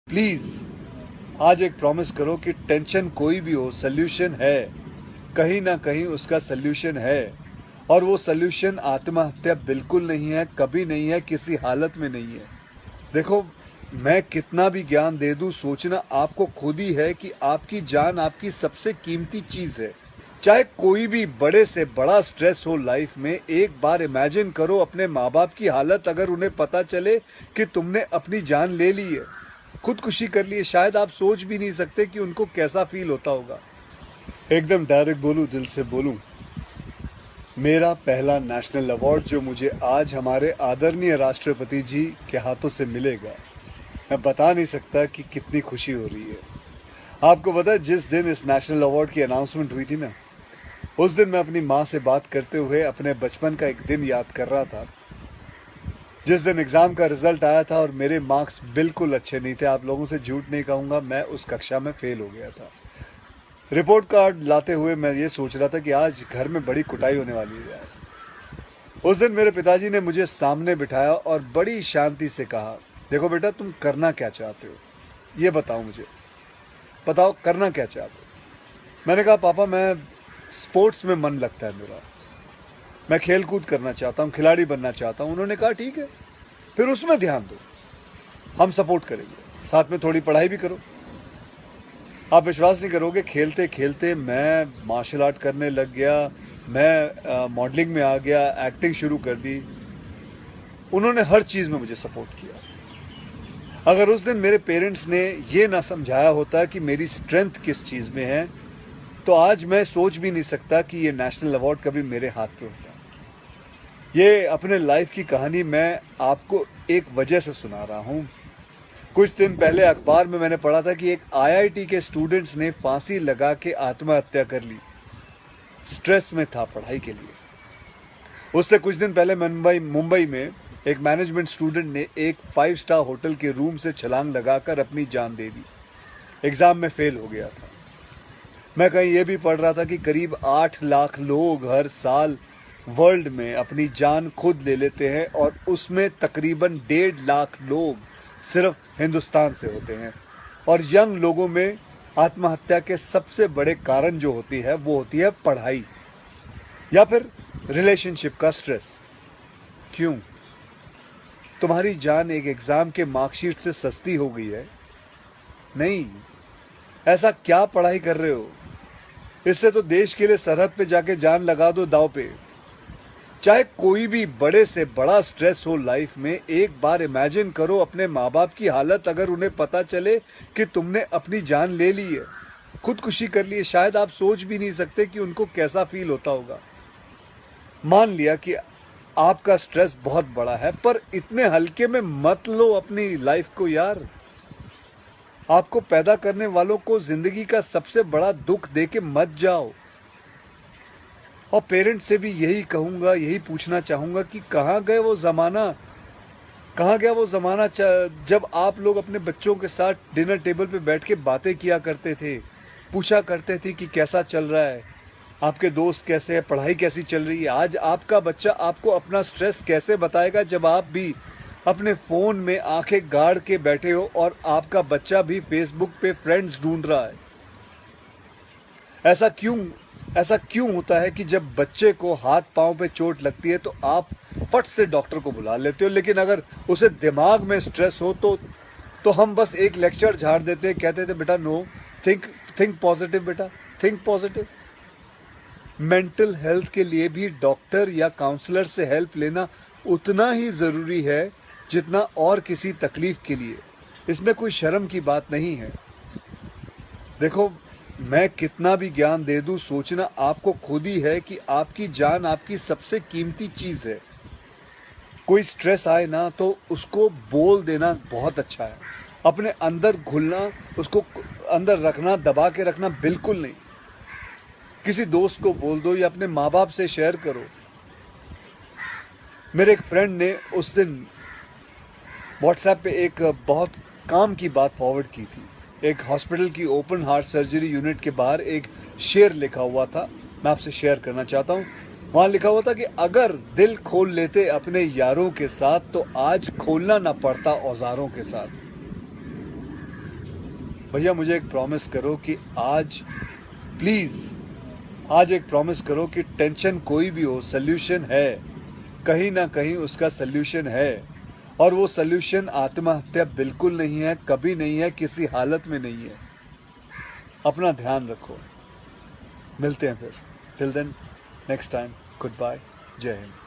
Please आज एक promise करो कि टेंशन कोई भी हो, सोल्यूशन है, कहीं ना कहीं उसका सोल्यूशन है। और वो सोल्यूशन आत्महत्या बिल्कुल नहीं है, कभी नहीं है, किसी हालत में नहीं है। देखो, मैं कितना भी ज्ञान दे दूं, सोचना आपको खुद ही है कि आपकी जान आपकी सबसे कीमती चीज है। चाहे कोई भी बड़े से बड़ा स्ट्रेस हो लाइफ में, एक बार इमेजिन करो अपने माँ बाप की हालत अगर उन्हें पता चले कि तुमने अपनी जान ले ली है, खुदकुशी कर ली है। शायद आप सोच भी नहीं सकते कि उनको कैसा फील होता होगा। एकदम डायरेक्ट बोलूं, दिल से बोलूं, मेरा पहला नेशनल अवार्ड जो मुझे आज हमारे आदरणीय राष्ट्रपति जी के हाथों से मिलेगा, मैं बता नहीं सकता कि कितनी खुशी हो रही है। आपको पता है, जिस दिन इस नेशनल अवार्ड की अनाउंसमेंट हुई थी ना, उस दिन मैं अपनी माँ से बात करते हुए अपने बचपन का एक दिन याद कर रहा था, जिस दिन एग्ज़ाम का रिजल्ट आया था और मेरे मार्क्स बिल्कुल अच्छे नहीं थे। आप लोगों से झूठ नहीं कहूँगा, मैं उस कक्षा में फेल हो गया था। रिपोर्ट कार्ड लाते हुए मैं ये सोच रहा था कि आज घर में बड़ी कुटाई होने वाली है यार। उस दिन मेरे पिताजी ने मुझे सामने बिठाया और बड़ी शांति से कहा, देखो बेटा, तुम करना क्या चाहते हो, ये बताओ मुझे, बताओ करना क्या चाहते हो। मैंने कहा, पापा मैं स्पोर्ट्स में मन लगता है मेरा, मैं खेल कूद करना चाहता हूँ, खिलाड़ी बनना चाहता हूँ। उन्होंने कहा, ठीक है, फिर उसमें ध्यान दो, हम सपोर्ट करेंगे, साथ में थोड़ी पढ़ाई भी करो। आप विश्वास नहीं करोगे, खेलते खेलते मैं मार्शल आर्ट करने लग गया, मैं मॉडलिंग में आ गया, एक्टिंग शुरू कर दी। उन्होंने हर चीज़ में मुझे सपोर्ट किया। अगर उस दिन मेरे पेरेंट्स ने ये ना समझाया होता कि मेरी स्ट्रेंथ किस चीज़ में है, तो आज मैं सोच भी नहीं सकता कि ये नेशनल अवार्ड कभी मेरे हाथ पे होता। ये अपने लाइफ की कहानी मैं आपको एक वजह से सुना रहा हूँ। कुछ दिन पहले अखबार में मैंने पढ़ा था कि एक आईआईटी के स्टूडेंट्स ने फांसी लगा के आत्महत्या कर ली, स्ट्रेस में था पढ़ाई के लिए। उससे कुछ दिन पहले मुंबई में एक मैनेजमेंट स्टूडेंट ने एक 5 स्टार होटल के रूम से छलांग लगाकर अपनी जान दे दी, एग्जाम में फेल हो गया था। मैं कहीं ये भी पढ़ रहा था कि करीब 8 लाख लोग हर साल वर्ल्ड में अपनी जान खुद ले लेते हैं और उसमें तकरीबन 1.5 लाख लोग सिर्फ हिंदुस्तान से होते हैं। और यंग लोगों में आत्महत्या के सबसे बड़े कारण जो होती है वो होती है पढ़ाई या फिर रिलेशनशिप का स्ट्रेस। क्यों? तुम्हारी जान एक एग्जाम के मार्कशीट से सस्ती हो गई है? नहीं। ऐसा क्या पढ़ाई कर रहे हो? इससे तो देश के लिए सरहद पे जाके जान लगा दो दांव पे। चाहे कोई भी बड़े से बड़ा स्ट्रेस हो लाइफ में, एक बार इमेजिन करो अपने माँ बाप की हालत अगर उन्हें पता चले कि तुमने अपनी जान ले ली है, खुदकुशी कर ली है। शायद आप सोच भी नहीं सकते कि उनको कैसा फील होता होगा। मान लिया कि आपका स्ट्रेस बहुत बड़ा है, पर इतने हल्के में मत लो अपनी लाइफ को यार। आपको पैदा करने वालों को जिंदगी का सबसे बड़ा दुख देके मत जाओ। और पेरेंट्स से भी यही कहूँगा, यही पूछना चाहूँगा कि कहाँ गए वो ज़माना, कहाँ गया वो ज़माना जब आप लोग अपने बच्चों के साथ डिनर टेबल पे बैठ के बातें किया करते थे, पूछा करते थे कि कैसा चल रहा है, आपके दोस्त कैसे हैं, पढ़ाई कैसी चल रही है। आज आपका बच्चा आपको अपना स्ट्रेस कैसे बताएगा जब आप भी अपने फ़ोन में आंखें गाड़ के बैठे हो और आपका बच्चा भी फेसबुक पे फ्रेंड्स ढूंढ रहा है। ऐसा क्यों होता है कि जब बच्चे को हाथ पांव पे चोट लगती है तो आप फट से डॉक्टर को बुला लेते हो, लेकिन अगर उसे दिमाग में स्ट्रेस हो तो हम बस एक लेक्चर झाड़ देते, कहते थे बेटा नो, थिंक पॉजिटिव बेटा, थिंक पॉजिटिव। मेंटल हेल्थ के लिए भी डॉक्टर या काउंसलर से हेल्प लेना उतना ही ज़रूरी है जितना और किसी तकलीफ के लिए। इसमें कोई शर्म की बात नहीं है। देखो, मैं कितना भी ज्ञान दे दूं, सोचना आपको खुद ही है कि आपकी जान आपकी सबसे कीमती चीज़ है। कोई स्ट्रेस आए ना तो उसको बोल देना बहुत अच्छा है। अपने अंदर घुलना, उसको अंदर रखना, दबा के रखना बिल्कुल नहीं। किसी दोस्त को बोल दो या अपने माँ बाप से शेयर करो। मेरे एक फ्रेंड ने उस दिन व्हाट्सएप पे एक बहुत काम की बात फॉरवर्ड की थी। एक हॉस्पिटल की ओपन हार्ट सर्जरी यूनिट के बाहर एक शेर लिखा हुआ था, मैं आपसे शेयर करना चाहता हूँ। वहाँ लिखा हुआ था कि अगर दिल खोल लेते अपने यारों के साथ तो आज खोलना ना पड़ता औजारों के साथ। भैया मुझे एक प्रॉमिस करो कि आज प्लीज़ आज एक प्रॉमिस करो कि टेंशन कोई भी हो, सल्यूशन है, कहीं ना कहीं उसका सल्यूशन है, और वो सल्यूशन आत्महत्या बिल्कुल नहीं है, कभी नहीं है, किसी हालत में नहीं है। अपना ध्यान रखो, मिलते हैं फिर। Till then, next time, good bye, जय हिंद।